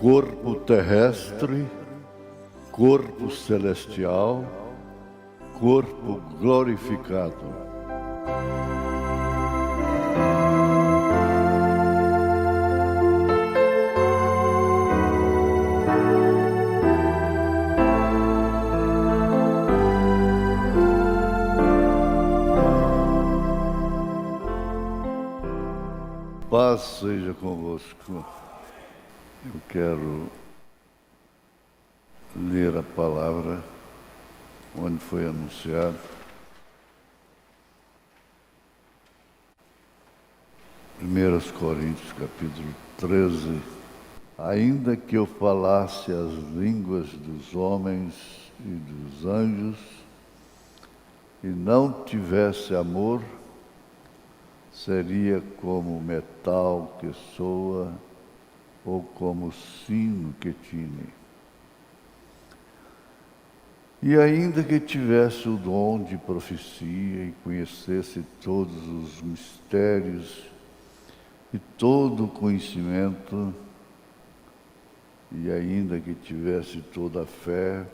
corpo terrestre, corpo celestial, corpo glorificado. Paz seja convosco. Eu quero ler a palavra onde foi anunciado. 1 Coríntios, capítulo 13. Ainda que eu falasse as línguas dos homens e dos anjos e não tivesse amor, seria como metal que soa ou como sino que tine. E ainda que tivesse o dom de profecia e conhecesse todos os mistérios e todo o conhecimento, e ainda que tivesse toda a fé,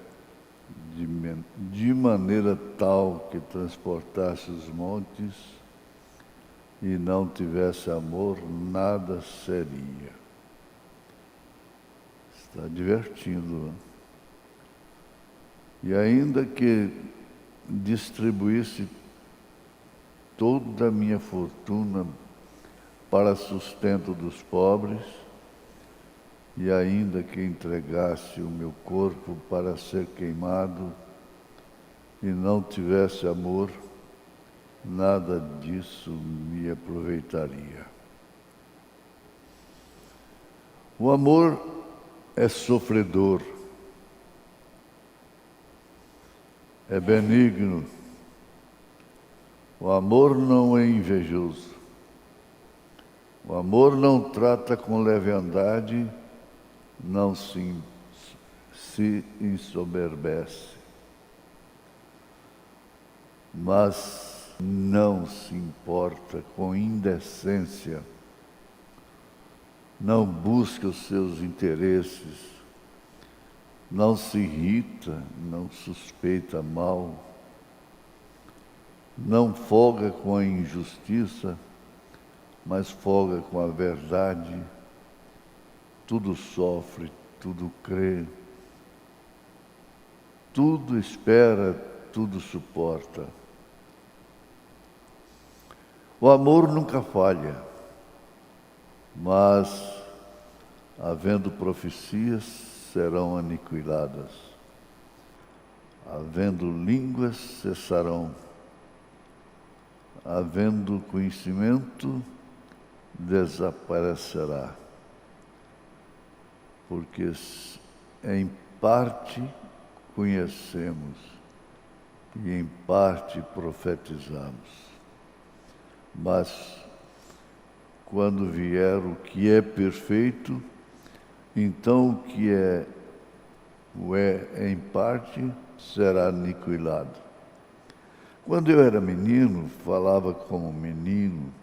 de maneira tal que transportasse os montes, e não tivesse amor, nada seria. Está divertindo. E ainda que distribuísse toda a minha fortuna para sustento dos pobres, e ainda que entregasse o meu corpo para ser queimado, e não tivesse amor, nada disso me aproveitaria. O amor é sofredor, é benigno. O amor não é invejoso. O amor não trata com leviandade, não se ensoberbece, mas não se importa com indecência, não busca os seus interesses, não se irrita, não suspeita mal, não folga com a injustiça, mas folga com a verdade. Tudo sofre, tudo crê, tudo espera, tudo suporta. O amor nunca falha, mas, havendo profecias, serão aniquiladas. Havendo línguas, cessarão. Havendo conhecimento, desaparecerá. Porque em parte conhecemos e em parte profetizamos. Mas, quando vier o que é perfeito, então o que é em parte será aniquilado. Quando eu era menino, falava como menino,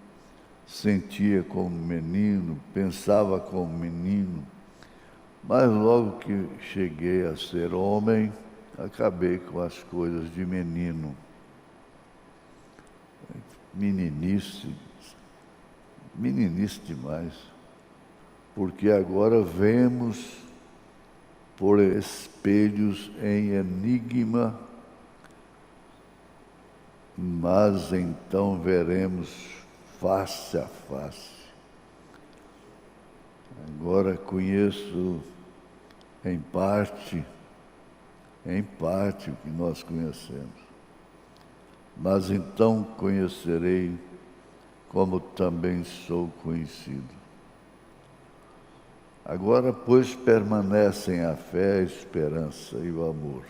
sentia como menino, pensava como menino, mas logo que cheguei a ser homem, acabei com as coisas de menino. Meninice demais, porque agora vemos por espelhos em enigma, mas então veremos face a face. Agora conheço em parte o que nós conhecemos. Mas então conhecerei como também sou conhecido. Agora, pois, permanecem a fé, a esperança e o amor.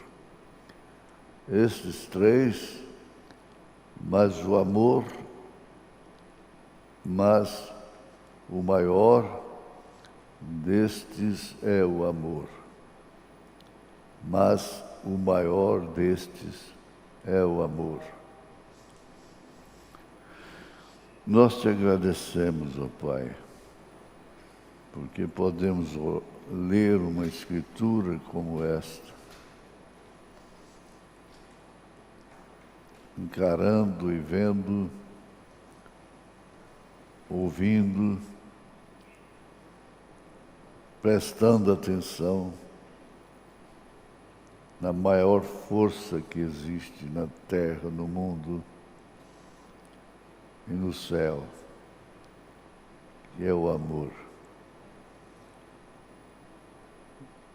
Estes três, mas o amor, mas o maior destes é o amor. Mas o maior destes é o amor. Nós te agradecemos, ó Pai, porque podemos ler uma escritura como esta, encarando e vendo, ouvindo, prestando atenção na maior força que existe na terra, no mundo e no céu, que é o amor.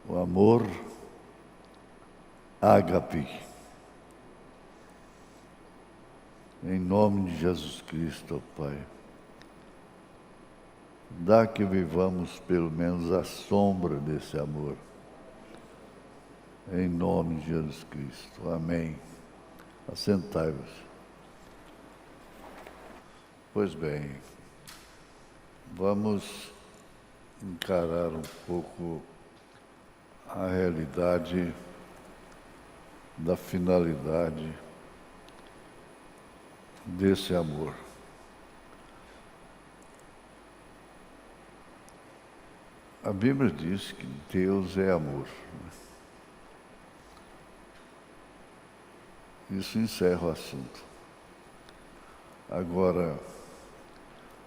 O amor ágape. Em nome de Jesus Cristo, ó Pai, dá que vivamos pelo menos a sombra desse amor. Em nome de Jesus Cristo. Amém. Assentai-vos. Pois bem, vamos encarar um pouco a realidade da finalidade desse amor. A Bíblia diz que Deus é amor. Isso encerra o assunto. Agora,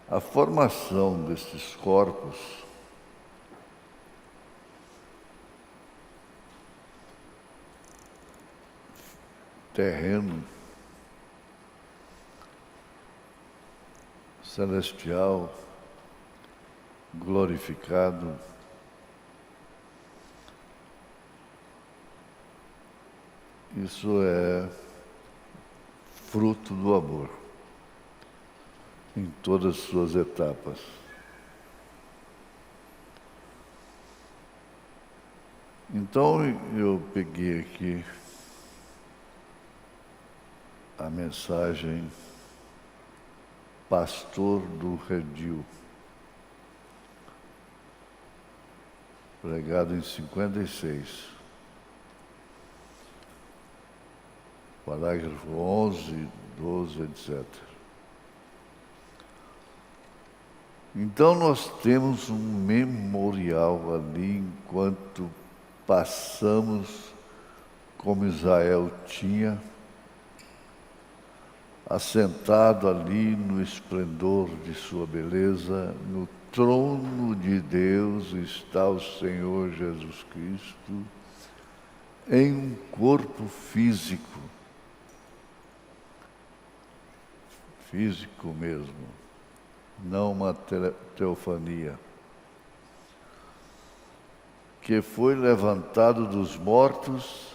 a formação destes corpos terreno, celestial, glorificado, isso é fruto do amor, em todas as suas etapas. Então eu peguei aqui a mensagem Pastor do Redil, pregado em 56, parágrafo 11, 12, etc. Então nós temos um memorial ali enquanto passamos como Israel tinha, assentado ali no esplendor de sua beleza, no trono de Deus está o Senhor Jesus Cristo, em um corpo físico, físico mesmo, não uma teofania, que foi levantado dos mortos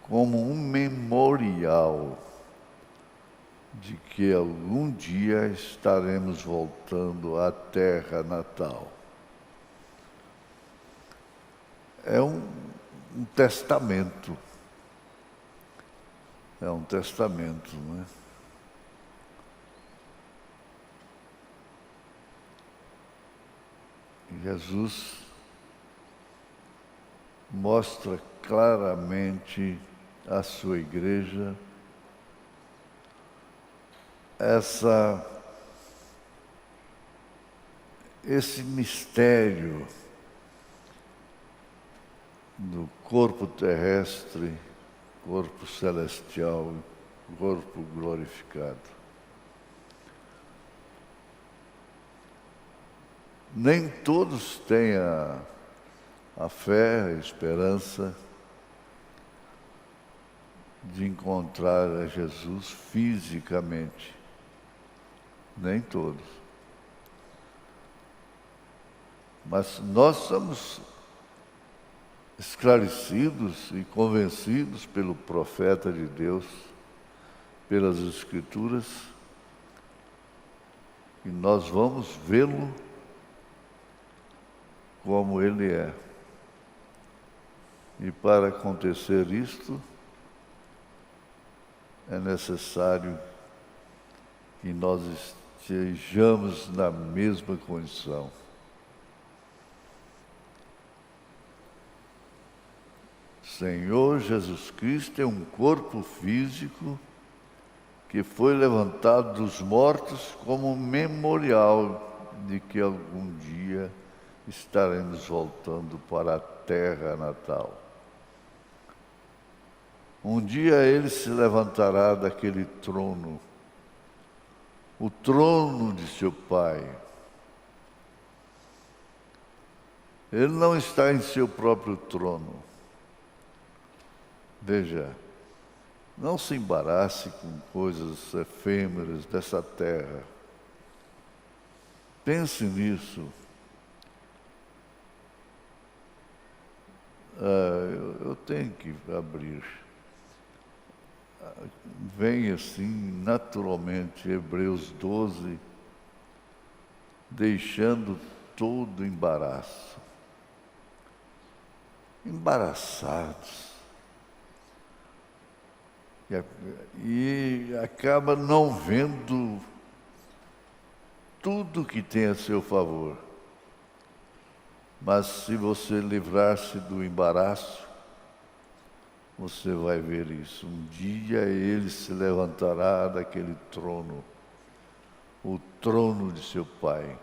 como um memorial de que algum dia estaremos voltando à terra natal. É um testamento. É um testamento, não é? Jesus mostra claramente à sua igreja esse mistério do corpo terrestre, corpo celestial, corpo glorificado. Nem todos têm a fé, a esperança de encontrar a Jesus fisicamente. Nem todos. Mas nós somos esclarecidos e convencidos pelo profeta de Deus, pelas Escrituras, e nós vamos vê-lo como ele é. E para acontecer isto, é necessário que nós estejamos na mesma condição. Senhor Jesus Cristo é um corpo físico que foi levantado dos mortos como memorial de que algum dia estaremos voltando para a terra natal. Um dia ele se levantará daquele trono, o trono de seu Pai. Ele não está em seu próprio trono. Veja, não se embarace com coisas efêmeras dessa terra. Pense nisso. Eu tenho que abrir. Vem assim, naturalmente, Hebreus 12, deixando todo embaraço. Embaraçados. E acaba não vendo tudo que tem a seu favor. Mas se você livrar-se do embaraço, você vai ver isso. Um dia ele se levantará daquele trono, o trono de seu Pai.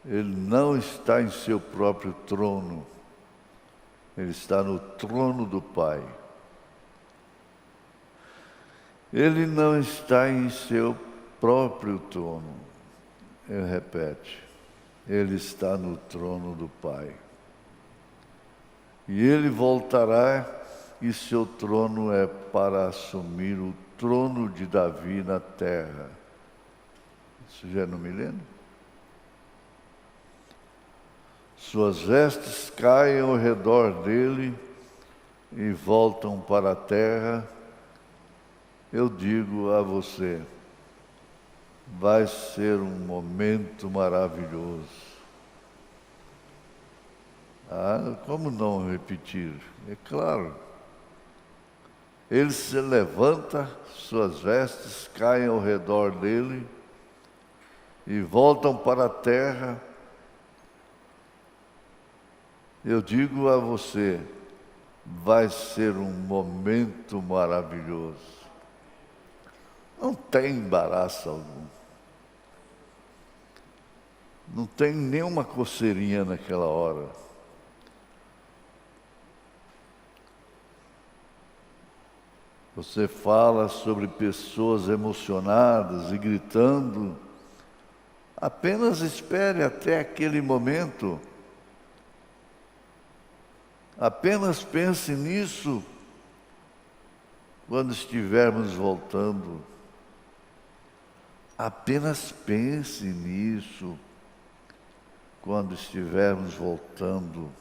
Ele não está em seu próprio trono, ele está no trono do Pai. Ele não está em seu próprio trono. Ele repete, ele está no trono do Pai. E ele voltará, e seu trono é para assumir o trono de Davi na terra. Isso já é no milênio? Suas vestes caem ao redor dele e voltam para a terra. Eu digo a você, vai ser um momento maravilhoso. Como não repetir? É claro. Ele se levanta, suas vestes caem ao redor dele e voltam para a terra. Eu digo a você, vai ser um momento maravilhoso. Não tem embaraço algum. Não tem nenhuma coceirinha naquela hora. Você fala sobre pessoas emocionadas e gritando. Apenas espere até aquele momento. Apenas pense nisso quando estivermos voltando. Apenas pense nisso quando estivermos voltando.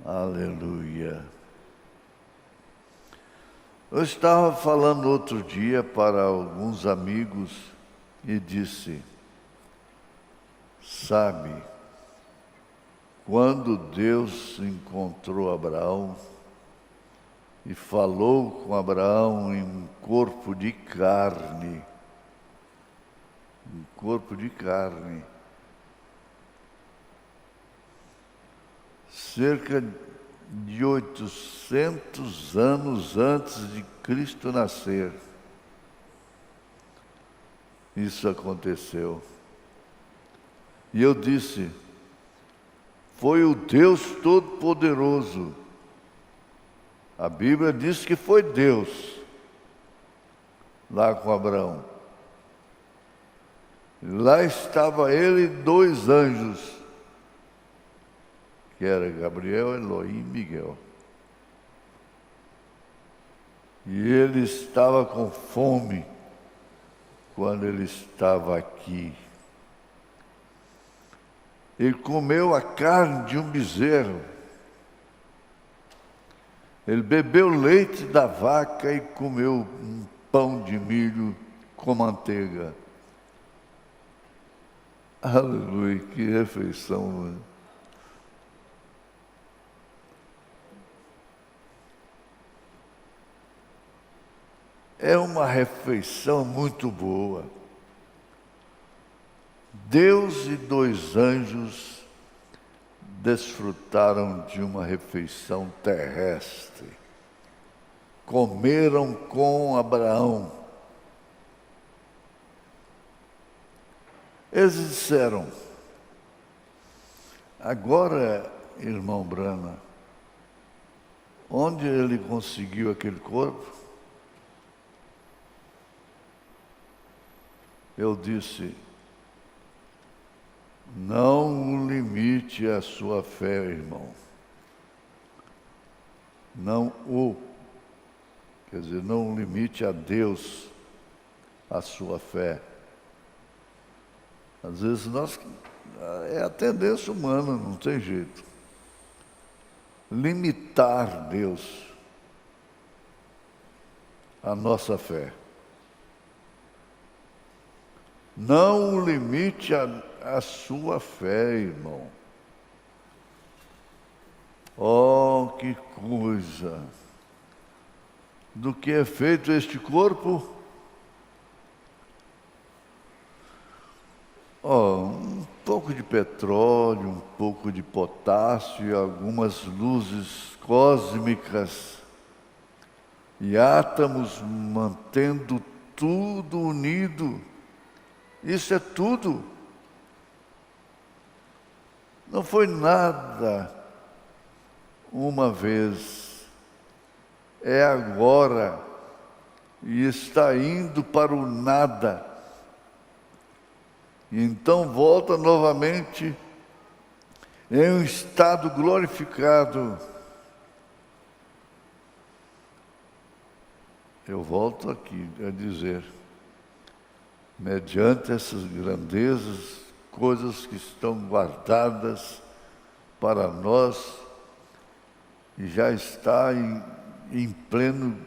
Aleluia. Eu estava falando outro dia para alguns amigos e disse, sabe, quando Deus encontrou Abraão e falou com Abraão em um corpo de carne, cerca de 800 anos antes de Cristo nascer, isso aconteceu. E eu disse, foi o Deus Todo-Poderoso. A Bíblia diz que foi Deus lá com Abraão. Lá estava ele e 2 anjos, que era Gabriel, Elohim e Miguel. E ele estava com fome quando ele estava aqui. Ele comeu a carne de um bezerro. Ele bebeu leite da vaca e comeu um pão de milho com manteiga. Aleluia, que refeição, né? É uma refeição muito boa. Deus e 2 anjos desfrutaram de uma refeição terrestre. Comeram com Abraão. Eles disseram: agora, irmão Brana, onde ele conseguiu aquele corpo? Eu disse: não limite a sua fé, irmão. Quer dizer, não limite a Deus a sua fé. Às vezes é a tendência humana, não tem jeito. Limitar Deus a nossa fé. Não limite a sua fé, irmão. Oh, que coisa! Do que é feito este corpo? Oh, um pouco de petróleo, um pouco de potássio e algumas luzes cósmicas e átomos mantendo tudo unido. Isso é tudo. Não foi nada uma vez, é agora e está indo para o nada. E então volta novamente em um estado glorificado. Eu volto aqui a dizer, mediante essas grandezas, coisas que estão guardadas para nós e já está em pleno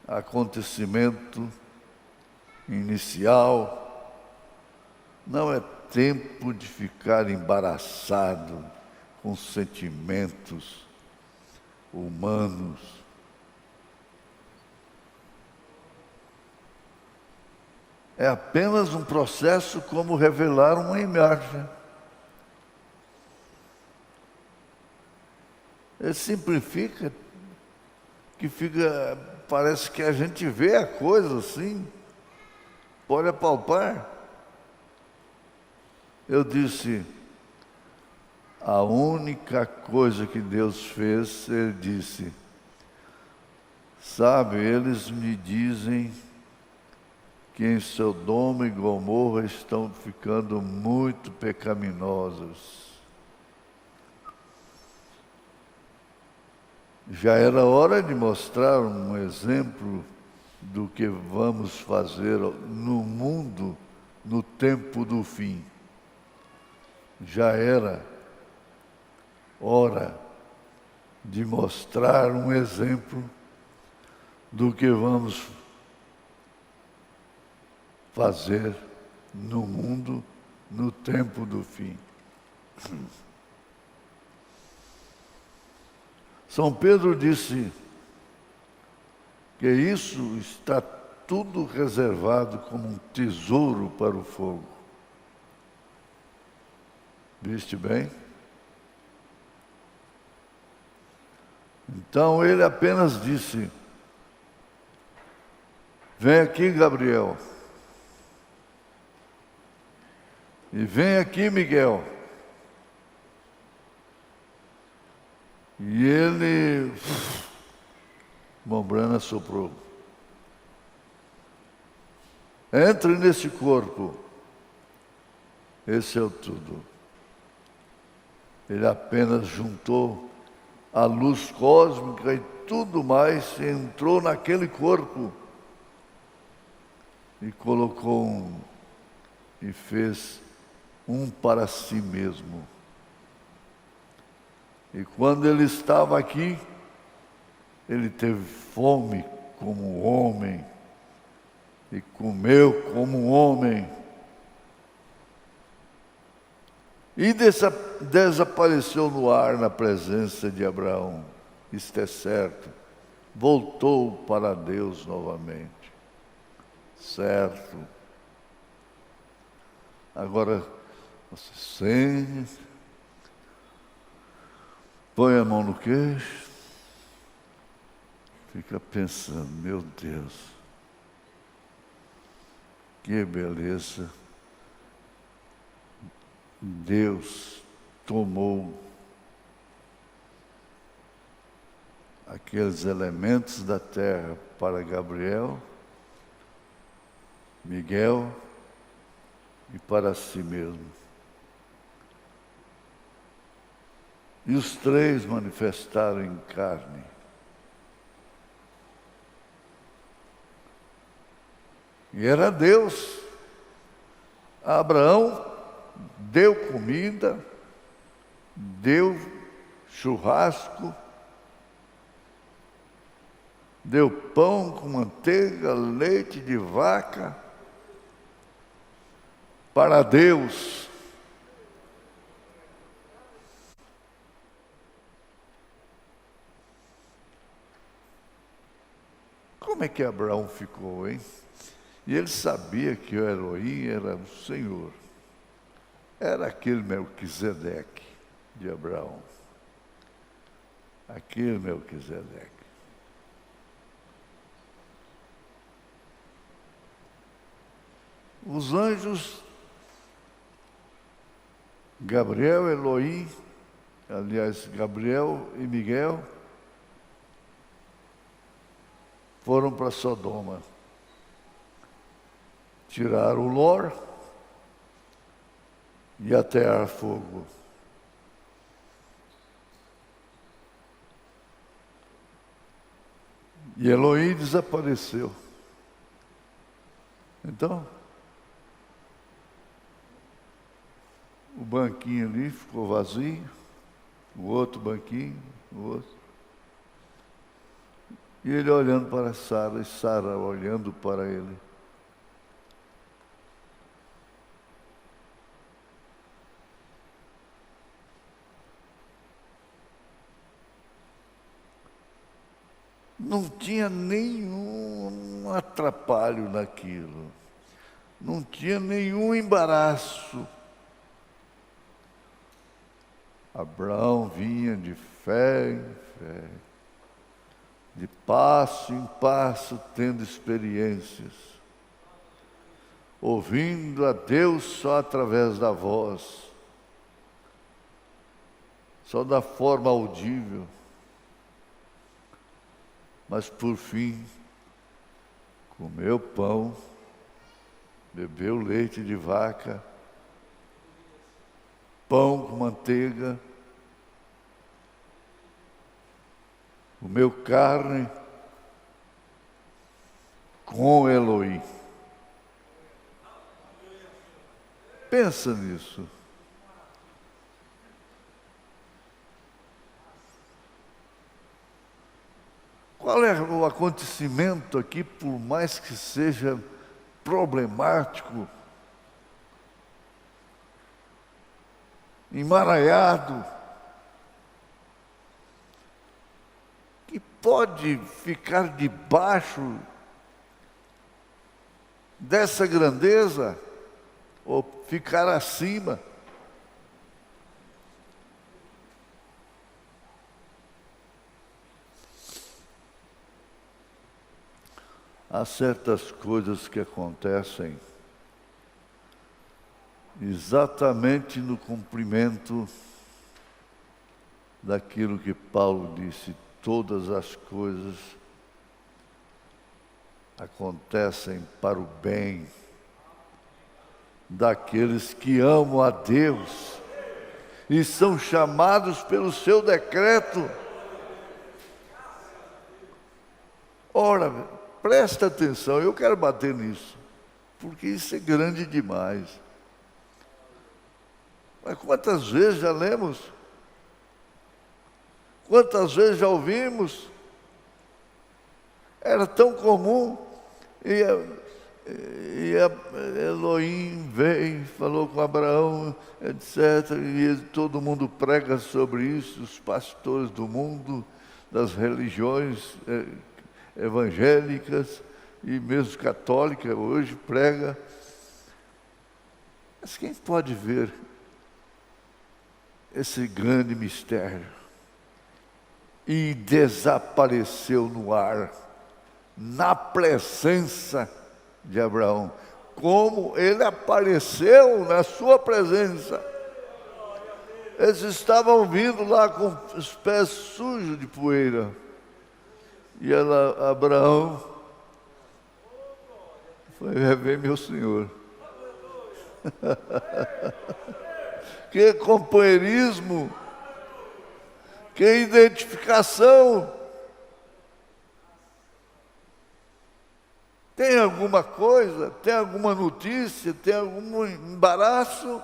acontecimento inicial. Não é tempo de ficar embaraçado com sentimentos humanos. É apenas um processo como revelar uma imagem. Ele simplifica, parece que a gente vê a coisa assim, pode apalpar. Eu disse, a única coisa que Deus fez, Ele disse, sabe, eles me dizem que em Sodoma e Gomorra estão ficando muito pecaminosos. Já era hora de mostrar um exemplo do que vamos fazer no mundo no tempo do fim. Já era hora de mostrar um exemplo do que vamos fazer no mundo no tempo do fim. São Pedro disse que isso está tudo reservado como um tesouro para o fogo. Viste bem? Então ele apenas disse, vem aqui, Gabriel. E vem aqui, Miguel. E ele, Mombrana soprou. Entre nesse corpo. Esse é o tudo. Ele apenas juntou a luz cósmica e tudo mais, entrou naquele corpo e colocou e fez um para si mesmo. E quando ele estava aqui, ele teve fome como homem e comeu como homem. E desapareceu no ar na presença de Abraão. Isto é certo. Voltou para Deus novamente. Certo. Agora, você sente, põe a mão no queixo, fica pensando, meu Deus, que beleza Deus tomou aqueles elementos da terra para Gabriel, Miguel e para si mesmo. E os três manifestaram em carne. E era Deus. A Abraão deu comida, deu churrasco, deu pão com manteiga, leite de vaca, para Deus. Como é que Abraão ficou, hein? E ele sabia que o Elohim era o Senhor. Era aquele Melquisedeque de Abraão. Aquele Melquisedeque. Os anjos, Gabriel, Elohim, aliás, Gabriel e Miguel, foram para Sodoma. Tiraram o Ló e atearam fogo. E Elohim desapareceu. Então, o banquinho ali ficou vazio, o outro banquinho, o outro. E ele olhando para Sara, e Sara olhando para ele. Não tinha nenhum atrapalho naquilo. Não tinha nenhum embaraço. Abraão vinha de fé em fé, de passo em passo, tendo experiências, ouvindo a Deus só através da voz, só da forma audível. Mas por fim, comeu pão, bebeu leite de vaca, pão com manteiga, comeu carne com Elohim. Pensa nisso. Qual é o acontecimento aqui, por mais que seja problemático, emaranhado, que pode ficar debaixo dessa grandeza ou ficar acima? Há certas coisas que acontecem exatamente no cumprimento daquilo que Paulo disse: todas as coisas acontecem para o bem daqueles que amam a Deus e são chamados pelo seu decreto. Ora, presta atenção, eu quero bater nisso, porque isso é grande demais. Mas quantas vezes já lemos? Quantas vezes já ouvimos? Era tão comum. E Elohim veio, falou com Abraão, etc. E todo mundo prega sobre isso, os pastores do mundo, das religiões evangélicas e mesmo católica hoje prega. Mas quem pode ver esse grande mistério? E desapareceu no ar, na presença de Abraão, como ele apareceu na sua presença. Eles estavam vindo lá com os pés sujos de poeira. E Abraão foi rever meu Senhor. Que companheirismo, que identificação. Tem alguma coisa, tem alguma notícia, tem algum embaraço?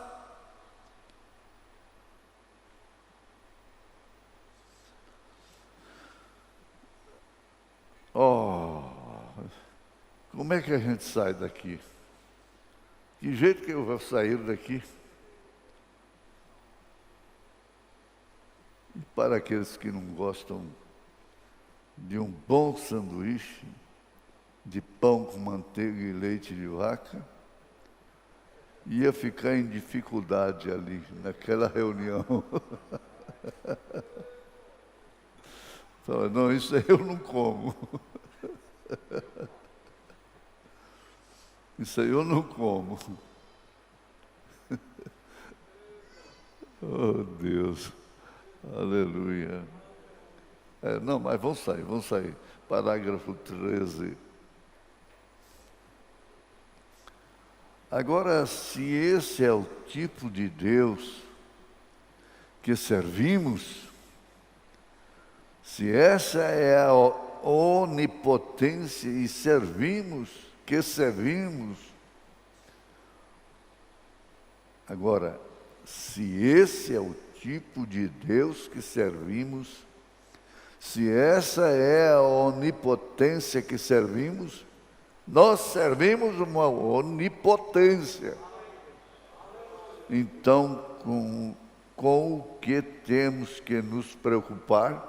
Oh, como é que a gente sai daqui? Que jeito que eu vou sair daqui? E para aqueles que não gostam de um bom sanduíche, de pão com manteiga e leite de vaca, ia ficar em dificuldade ali, naquela reunião. Fala, não, isso aí eu não como. Isso aí eu não como. Oh, Deus. Aleluia. Não, mas vamos sair. Parágrafo 13. Agora, se esse é o tipo de Deus que servimos, se essa é a onipotência e servimos, agora, se esse é o tipo de Deus que servimos, se essa é a onipotência que servimos, nós servimos uma onipotência. Então, com o que temos que nos preocupar?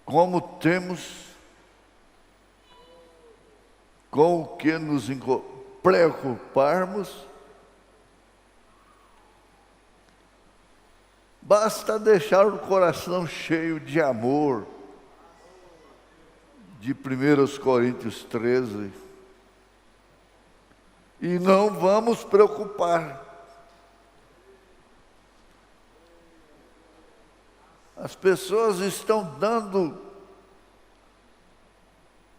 Como temos com o que nos preocuparmos? Basta deixar o coração cheio de amor, de 1 Coríntios 13, e não vamos preocupar. As pessoas estão dando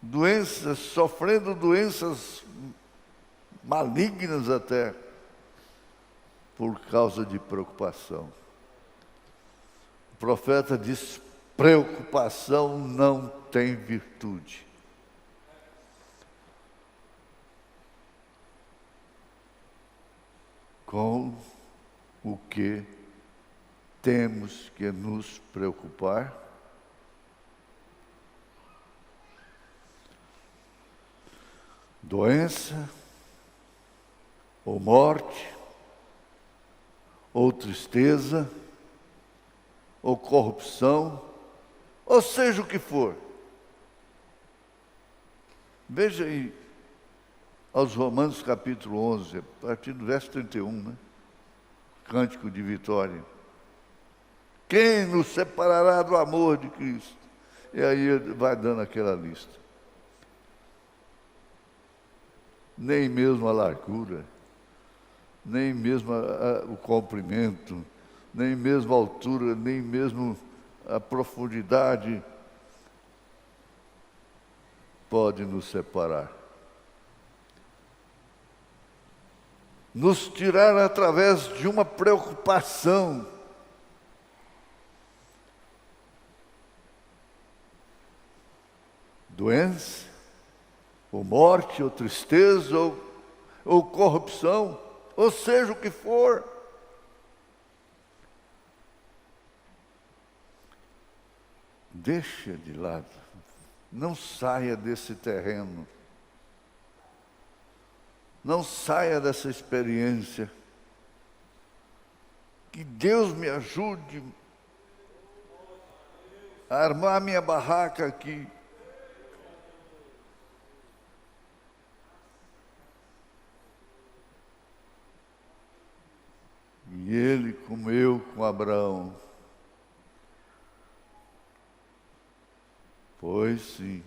doenças, sofrendo doenças malignas até, por causa de preocupação. O profeta diz: preocupação não tem virtude. Com o que temos que nos preocupar? Doença, ou morte, ou tristeza, ou corrupção, ou seja o que for. Veja aí, aos Romanos capítulo 11, a partir do verso 31, né? Cântico de vitória. Quem nos separará do amor de Cristo? E aí vai dando aquela lista. Nem mesmo a largura, nem mesmo o comprimento, nem mesmo a altura, nem mesmo a profundidade pode nos separar. Nos tirar através de uma preocupação. Doença, ou morte, ou tristeza, ou corrupção, ou seja o que for. Deixa de lado, não saia desse terreno, não saia dessa experiência. Que Deus me ajude a armar minha barraca aqui. E ele, como eu com Abraão, pois sim,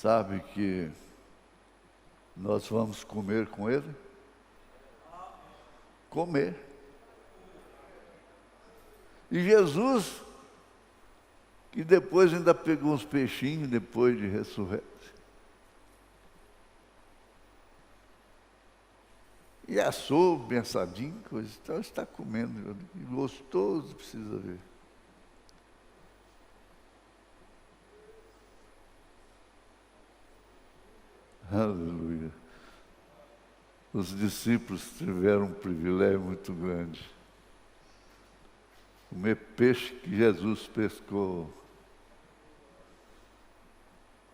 Sabe que nós vamos comer com Ele? Comer. E Jesus, que depois ainda pegou uns peixinhos, depois de ressurreto. E assou bem assadinho, coisa, então está comendo, gostoso, precisa ver. Aleluia. Os discípulos tiveram um privilégio muito grande. Comer peixe que Jesus pescou.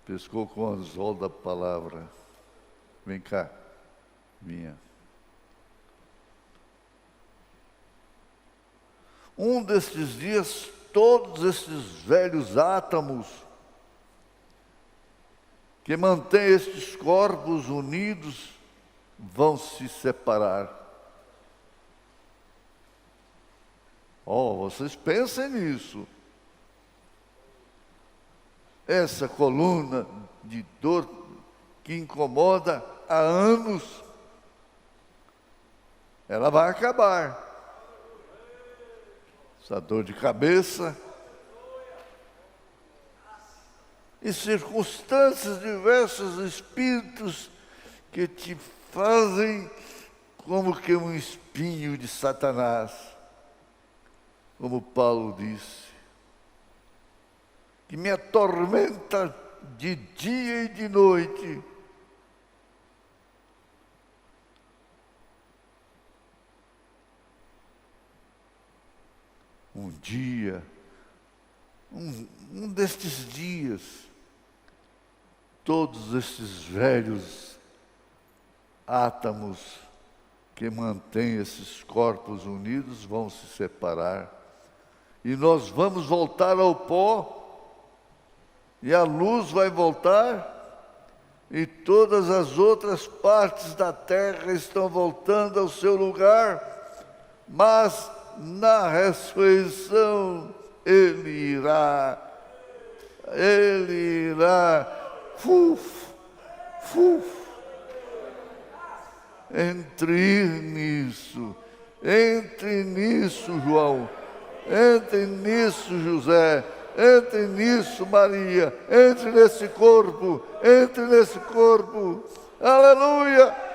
Pescou com o anzol da palavra. Vem cá, vinha. Um destes dias, todos esses velhos átomos que mantêm estes corpos unidos vão se separar. Vocês pensem nisso. Essa coluna de dor que incomoda há anos, ela vai acabar. Essa dor de cabeça e circunstâncias diversas, espíritos que te fazem como que um espinho de Satanás, como Paulo disse, que me atormenta de dia e de noite. Um dia, um destes dias, todos esses velhos átomos que mantêm esses corpos unidos vão se separar. E nós vamos voltar ao pó, e a luz vai voltar, e todas as outras partes da terra estão voltando ao seu lugar, mas na ressurreição Ele irá, entre nisso, João, entre nisso, José, entre nisso, Maria, entre nesse corpo, aleluia!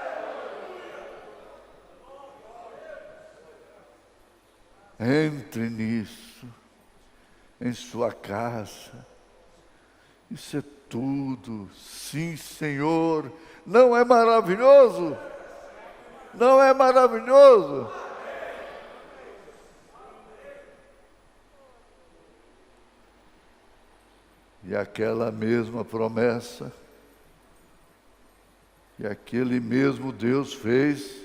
Entre nisso, em sua casa, isso é tudo, sim, Senhor, não é maravilhoso? Não é maravilhoso? E aquela mesma promessa que aquele mesmo Deus fez,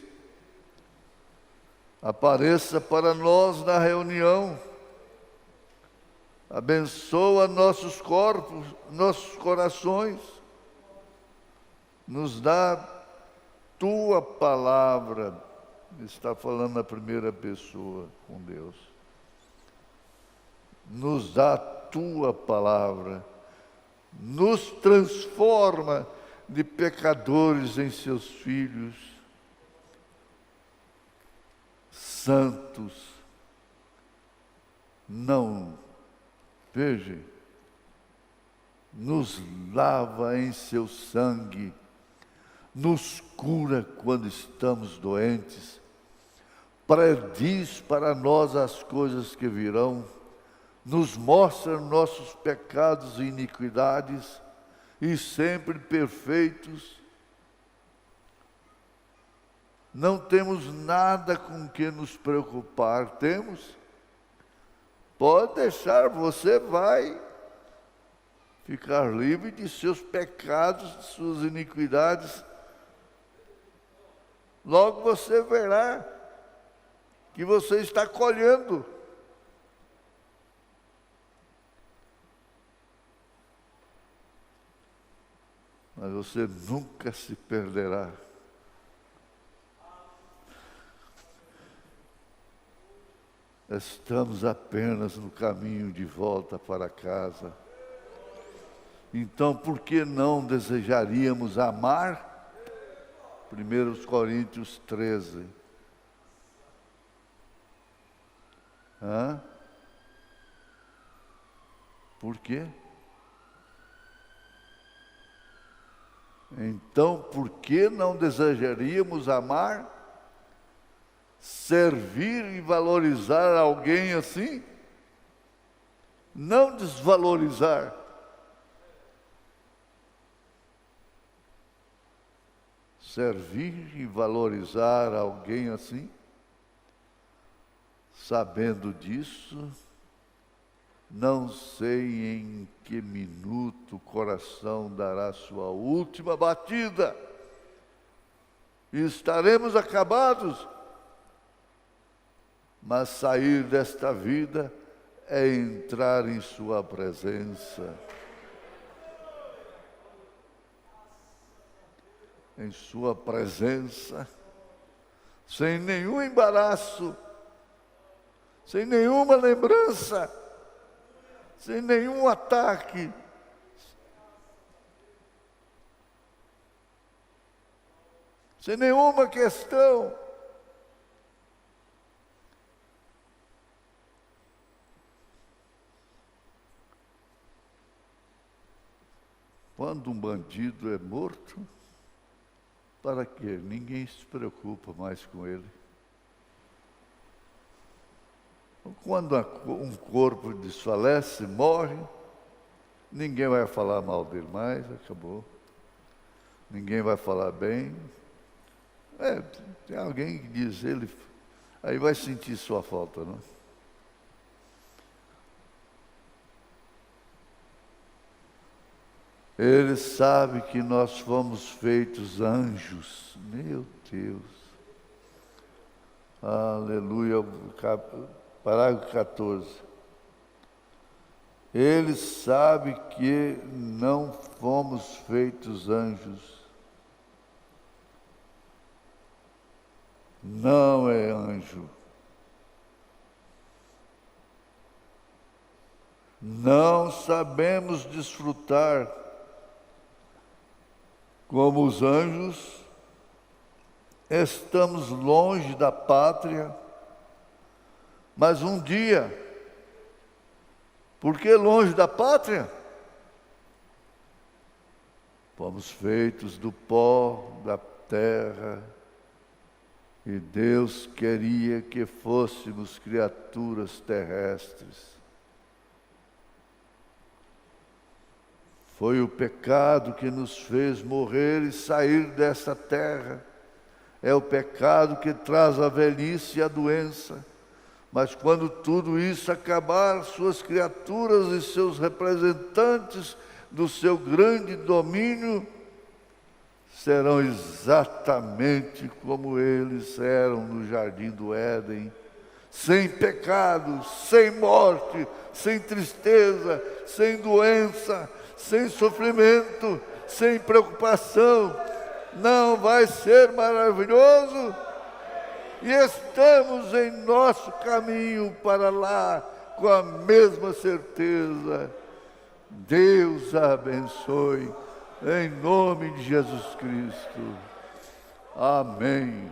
apareça para nós na reunião, abençoa nossos corpos, nossos corações, nos dá Tua palavra, está falando na primeira pessoa com Deus, nos dá Tua palavra, nos transforma de pecadores em Seus filhos, santos, não, veja, nos lava em Seu sangue, nos cura quando estamos doentes, prediz para nós as coisas que virão, nos mostra nossos pecados e iniquidades, e sempre perfeitos. Não temos nada com que nos preocupar, temos? Pode deixar, você vai ficar livre de seus pecados, de suas iniquidades. Logo você verá que você está colhendo. Mas você nunca se perderá. Estamos apenas no caminho de volta para casa. Então, por que não desejaríamos amar? 1 Coríntios 13. Por quê? Então, por que não desejaríamos amar, servir e valorizar alguém assim? Não desvalorizar. Servir e valorizar alguém assim? Sabendo disso, não sei em que minuto o coração dará sua última batida e estaremos acabados. Mas sair desta vida é entrar em sua presença. Em sua presença, sem nenhum embaraço, sem nenhuma lembrança, sem nenhum ataque. Sem nenhuma questão. Quando um bandido é morto, para quê? Ninguém se preocupa mais com ele. Quando um corpo desfalece, morre, ninguém vai falar mal dele mais, acabou. Ninguém vai falar bem. Tem alguém que diz, ele aí vai sentir sua falta, não? Ele sabe que nós fomos feitos anjos. Meu Deus. Aleluia. Parágrafo 14. Ele sabe que não fomos feitos anjos. Não é anjo. Não sabemos desfrutar como os anjos, estamos longe da pátria, mas um dia, por que longe da pátria? Fomos feitos do pó da terra, e Deus queria que fôssemos criaturas terrestres. Foi o pecado que nos fez morrer e sair dessa terra. É o pecado que traz a velhice e a doença. Mas quando tudo isso acabar, suas criaturas e seus representantes do seu grande domínio serão exatamente como eles eram no jardim do Éden. Sem pecado, sem morte, sem tristeza, sem doença, sem sofrimento, sem preocupação. Não vai ser maravilhoso? E estamos em nosso caminho para lá com a mesma certeza. Deus a abençoe, em nome de Jesus Cristo. Amém.